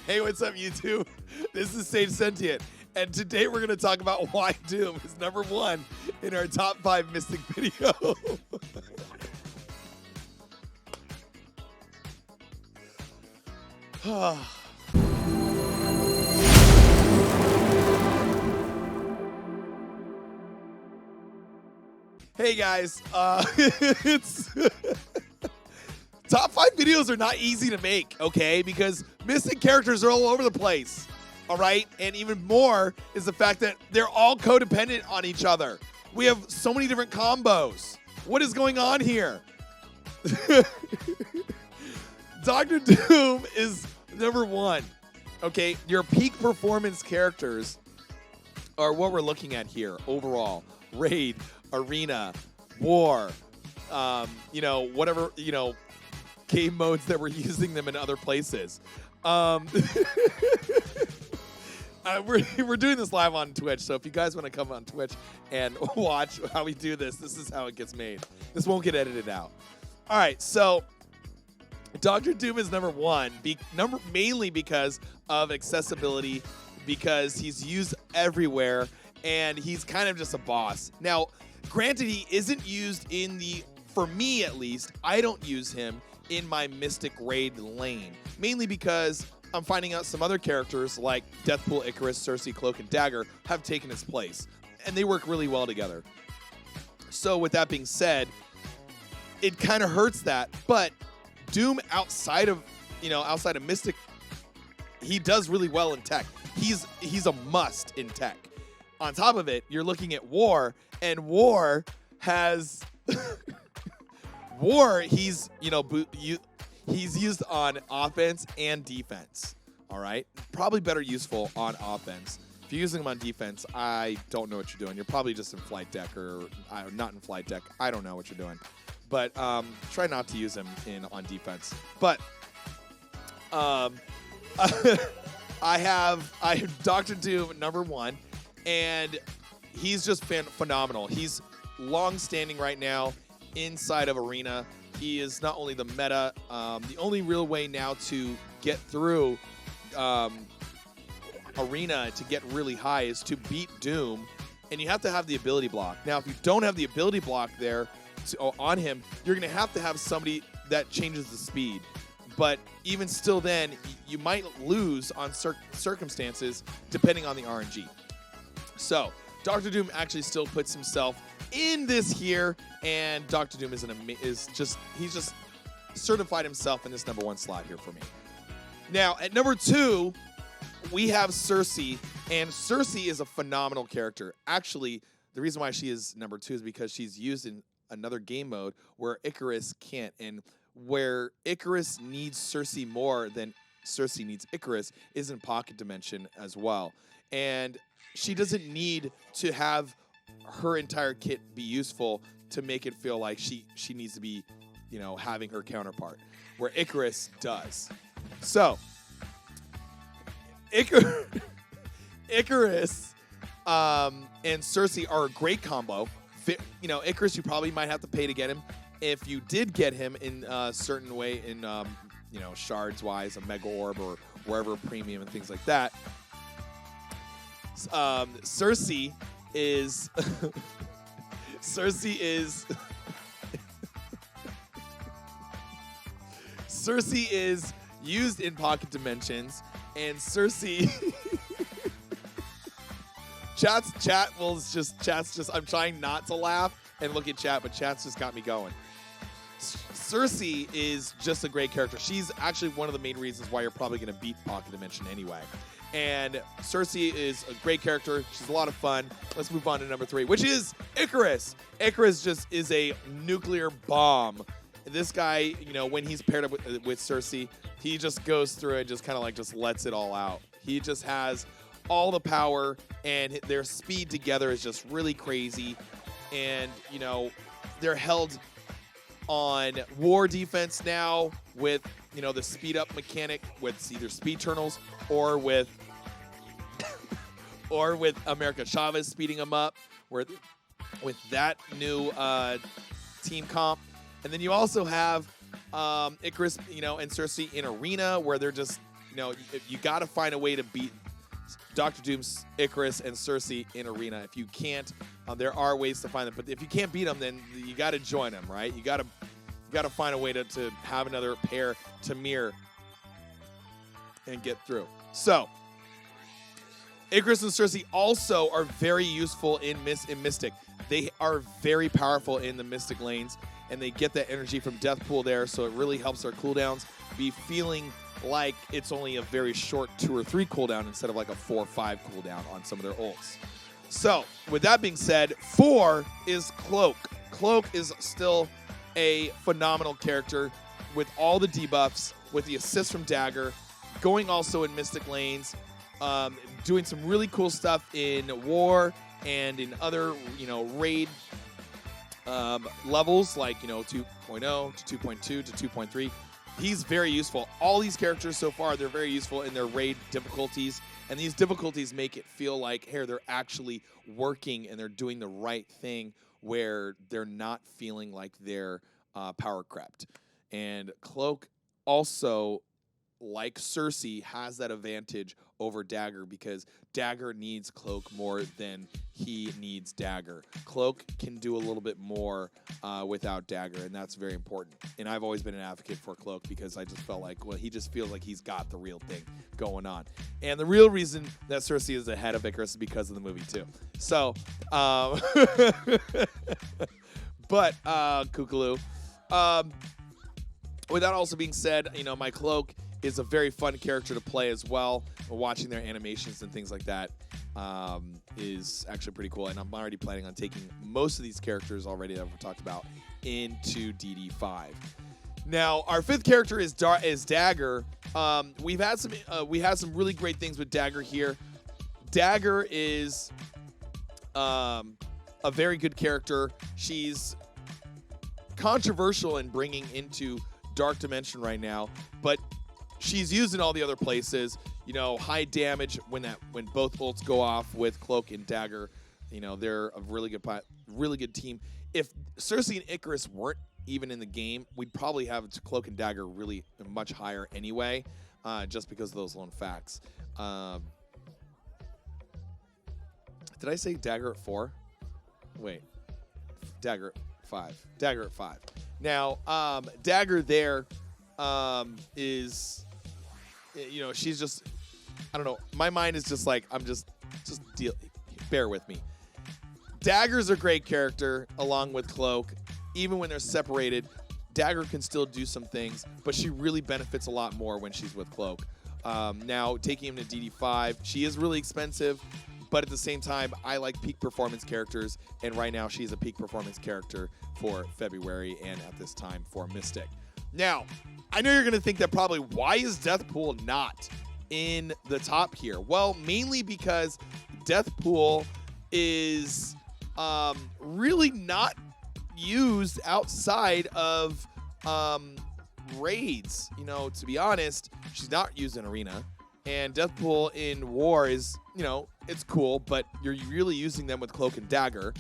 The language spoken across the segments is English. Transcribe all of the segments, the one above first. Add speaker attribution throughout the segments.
Speaker 1: Hey, what's up, YouTube? This is Sage Sentient, and today we're going to talk about why Doom is #1 in our top 5 Mystic video. Hey guys, it's top 5 videos are not easy to make, okay? Because Mystic characters are all over the place, all right? And even more is the fact that they're all codependent on each other. We have so many different combos. What is going on here? Dr. Doom is #1, okay? Your peak performance characters are what we're looking at here overall. Raid, Arena, War, whatever, game modes that we're using them in other places. We're doing this live on Twitch, so if you guys want to come on Twitch and watch how we do this, this is how it gets made. This won't get edited out. All right, so Dr. Doom is #1, mainly because of accessibility, because he's used everywhere, and he's kind of just a boss. Now, granted, he isn't used for me at least, I don't use him in my Mystic Raid lane. Mainly because I'm finding out some other characters like Deathpool, Icarus, Cersei, Cloak, and Dagger have taken his place. And they work really well together. So with that being said, it kind of hurts that. But Doom outside of Mystic, he does really well in tech. He's a must in tech. On top of it, you're looking at War, and War has War. He's used on offense and defense. All right, probably better useful on offense. If you're using him on defense, I don't know what you're doing. You're probably just in flight deck or not in flight deck. I don't know what you're doing, but try not to use him on defense. But I have Dr. Doom #1. And he's just phenomenal. He's long-standing right now inside of Arena. He is not only the meta, the only real way now to get through Arena to get really high is to beat Doom, and you have to have the ability block. Now, if you don't have the ability block there on him, you're going to have somebody that changes the speed. But even still then, you might lose on circumstances depending on the RNG. So, Dr. Doom actually still puts himself in this here, and Dr. Doom he's just certified himself in this #1 slot here for me. Now, at #2, we have Cersei, and Cersei is a phenomenal character. Actually, the reason why she is #2 is because she's used in another game mode where Icarus can't, and where Icarus needs Cersei more than Cersei needs Icarus is in Pocket Dimension as well. And she doesn't need to have her entire kit be useful to make it feel like she needs to be, having her counterpart, where Icarus does. So, Icarus and Cersei are a great combo. Icarus, you probably might have to pay to get him. If you did get him in a certain way in, shards-wise, a Mega Orb or wherever premium and things like that, Cersei is Cersei is used in Pocket Dimensions, and Cersei chat's just I'm trying not to laugh and look at chat, but chat's just got me going. Cersei is just a great character. She's actually one of the main reasons why you're probably going to beat Pocket Dimension anyway. And Cersei is a great character. She's a lot of fun. Let's move on to #3, which is Icarus. Icarus just is a nuclear bomb. This guy, when he's paired up with Cersei, he just goes through and just kind of just lets it all out. He just has all the power, and their speed together is just really crazy. And, they're held on War defense now with, the speed up mechanic with either speed turtles or with America Chavez speeding them up with that new team comp. And then you also have Icarus, and Cersei in Arena, where they're just you got to find a way to beat Dr. Doom's Icarus and Cersei in Arena. If you can't, there are ways to find them. But if you can't beat them, then you got to join them, right? You got to find a way to have another pair to mirror and get through. So, Icarus and Cersei also are very useful in Mystic. They are very powerful in the Mystic lanes, and they get that energy from Death Pool there, so it really helps their cooldowns be feeling like it's only a very short 2 or 3 cooldown instead of like a 4 or 5 cooldown on some of their ults. So, with that being said, 4 is Cloak. Cloak is still a phenomenal character with all the debuffs, with the assist from Dagger, going also in Mystic lanes, doing some really cool stuff in War and in other, raid levels like, 2.0 to 2.2 to 2.3. He's very useful. All these characters so far, they're very useful in their raid difficulties, and these difficulties make it feel like, hey, they're actually working and they're doing the right thing where they're not feeling like they're power crept. And Cloak also, like Cersei, has that advantage over Dagger because Dagger needs Cloak more than he needs Dagger. Cloak can do a little bit more without Dagger, and that's very important. And I've always been an advocate for Cloak because I just felt like, well, he just feels like he's got the real thing going on. And the real reason that Cersei is ahead of Icarus is because of the movie, too. So, but, Kookaloo. With that also being said, my Cloak is a very fun character to play as well. Watching their animations and things like that is actually pretty cool. And I'm already planning on taking most of these characters already that we've talked about into DD5. Now, our 5th character is Dagger. We had some really great things with Dagger here. Dagger is a very good character. She's controversial in bringing into Dark Dimension right now, but she's used in all the other places. High damage when both ults go off with Cloak and Dagger. They're a really good team. If Cersei and Icarus weren't even in the game, we'd probably have Cloak and Dagger really much higher anyway, just because of those lone facts. Did I say Dagger at 4? Wait, Dagger at 5. Dagger at 5. Now, Dagger there is, she's just, I don't know. My mind is just like, bear with me. Dagger's a great character along with Cloak. Even when they're separated, Dagger can still do some things, but she really benefits a lot more when she's with Cloak. Now, taking him to DD5, she is really expensive, but at the same time, I like peak performance characters, and right now she's a peak performance character for February and at this time for Mystic. Now, I know you're going to think that probably, why is Deathpool not in the top here? Well, mainly because Deathpool is really not used outside of raids. To be honest, she's not used in Arena. And Deathpool in War is, it's cool, but you're really using them with Cloak and Dagger.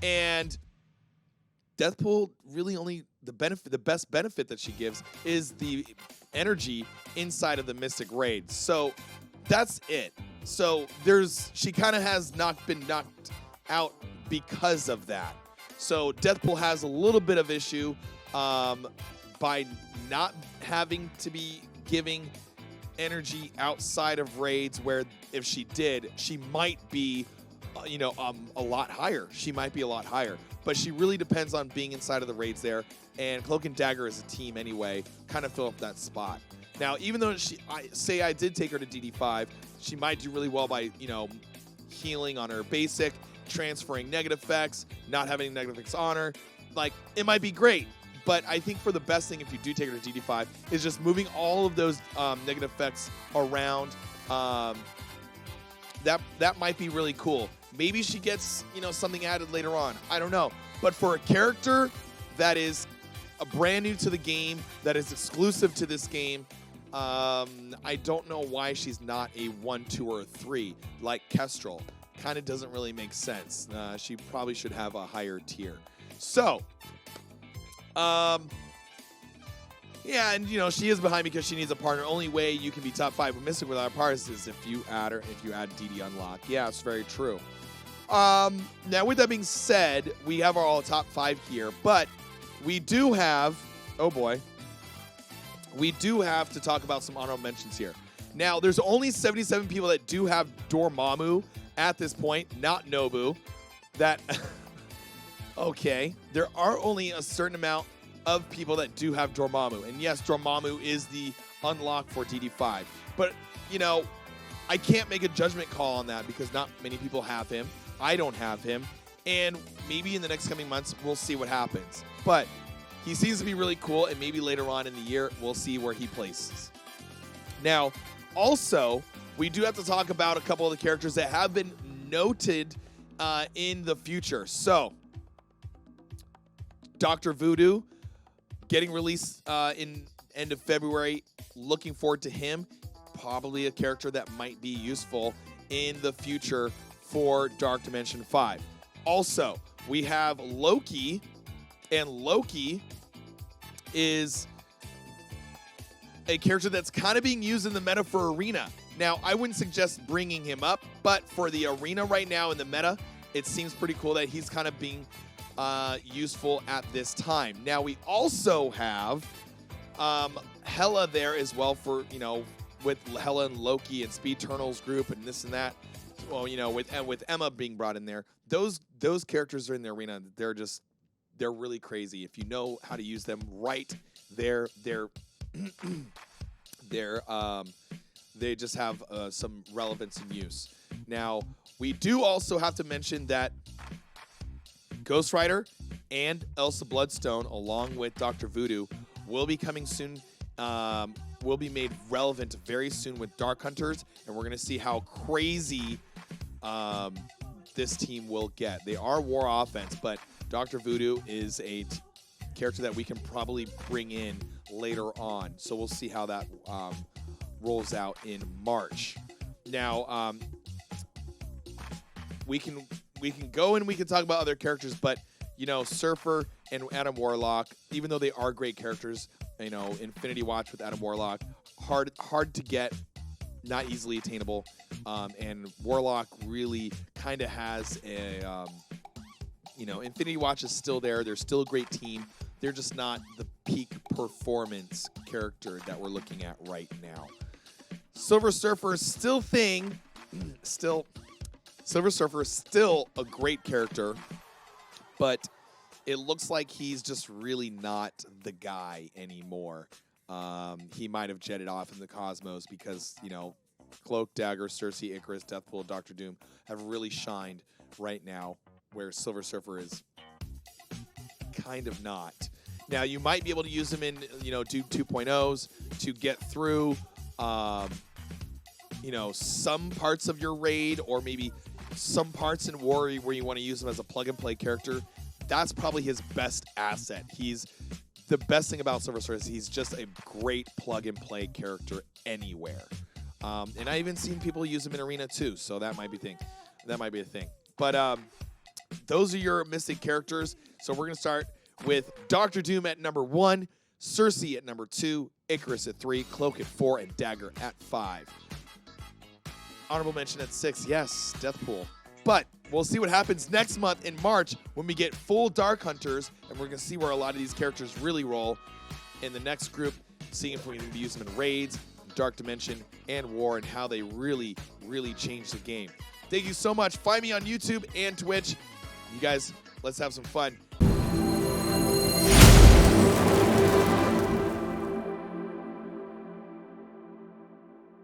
Speaker 1: And Deathpool really only, the best benefit that she gives is the energy inside of the Mystic Raid. So that's it. So she kind of has not been knocked out because of that. So Deathpool has a little bit of issue by not having to be giving energy outside of raids, where if she did, she might be a lot higher. She might be a lot higher, but she really depends on being inside of the raids there, and Cloak and Dagger as a team anyway kind of fill up that spot. Now, even though I did take her to DD5, she might do really well by healing on her basic, transferring negative effects, not having negative effects on her. Like, it might be great. But I think for the best thing, if you do take her to DD5, is just moving all of those negative effects around. That might be really cool. Maybe she gets something added later on. I don't know. But for a character that is brand new to the game, that is exclusive to this game, I don't know why she's not a 1, 2, or a 3 like Kestrel. Kind of doesn't really make sense. She probably should have a higher tier. So, Yeah, and, you know, she is behind because she needs a partner. Only way you can be top 5 with Mystic without a partner is if you add her, if you add DD Unlock. Yeah, it's very true. Now, with that being said, we have our all top 5 here, but we do have, oh boy, we do have to talk about some honorable mentions here. Now, there's only 77 people that do have Dormammu at this point, not Nobu. That, okay, there are only a certain amount of people that do have Dormammu. And yes, Dormammu is the unlock for DD5. But, you know, I can't make a judgment call on that because not many people have him. I don't have him. And maybe in the next coming months, we'll see what happens. But he seems to be really cool, and maybe later on in the year, we'll see where he places. Now, also, we do have to talk about a couple of the characters that have been noted in the future. So, Dr. Voodoo getting released in end of February. Looking forward to him. Probably a character that might be useful in the future for Dark Dimension 5. Also, we have Loki, and Loki is a character that's kind of being used in the meta for Arena. Now, I wouldn't suggest bringing him up, but for the Arena right now in the meta, it seems pretty cool that he's kind of being useful at this time. Now, we also have Hela there as well for, you know, with Hela and Loki and Speed Eternals group and this and that. Well, you know, with Emma being brought in there, those characters are in the Arena. They're really crazy. If you know how to use them right, they just have some relevance and use. Now, we do also have to mention that Ghost Rider and Elsa Bloodstone, along with Dr. Voodoo, will be coming soon. Will be made relevant very soon with Dark Hunters, and we're going to see how crazy this team will get. They are war offense, but Dr. Voodoo is a character that we can probably bring in later on. So we'll see how that rolls out in March. Now, we can go and we can talk about other characters, but you know, Surfer and Adam Warlock, even though they are great characters, you know, Infinity Watch with Adam Warlock, hard to get, not easily attainable, and Warlock really kind of has a, you know, Infinity Watch is still there. They're still a great team. They're just not the peak performance character that we're looking at right now. Silver Surfer is still thing. Silver Surfer is still a great character, but it looks like he's just really not the guy anymore. He might have jetted off in the cosmos because, you know, Cloak, Dagger, Cersei, Icarus, Deathpool, Doctor Doom have really shined right now, where Silver Surfer is kind of not. Now, you might be able to use him in, you know, do 2.0s to get through, you know, some parts of your raid, or maybe some parts in War where you want to use him as a plug-and-play character. That's probably his best asset. He's the best thing about Silver Surfer is he's just a great plug-and-play character anywhere. And I even seen people use him in Arena too, so that might be a thing. But those are your Mystic characters. So we're gonna start with Doctor Doom at number 1, Cersei at number 2, Icarus at 3, Cloak at 4, and Dagger at 5. Honorable mention at 6, yes, Deathpool. But we'll see what happens next month in March when we get full Dark Hunters, and we're gonna see where a lot of these characters really roll in the next group, seeing if we can use them in raids, Dark Dimension, and War, and how they really, really change the game. Thank you so much. Find me on YouTube and Twitch. You guys, let's have some fun.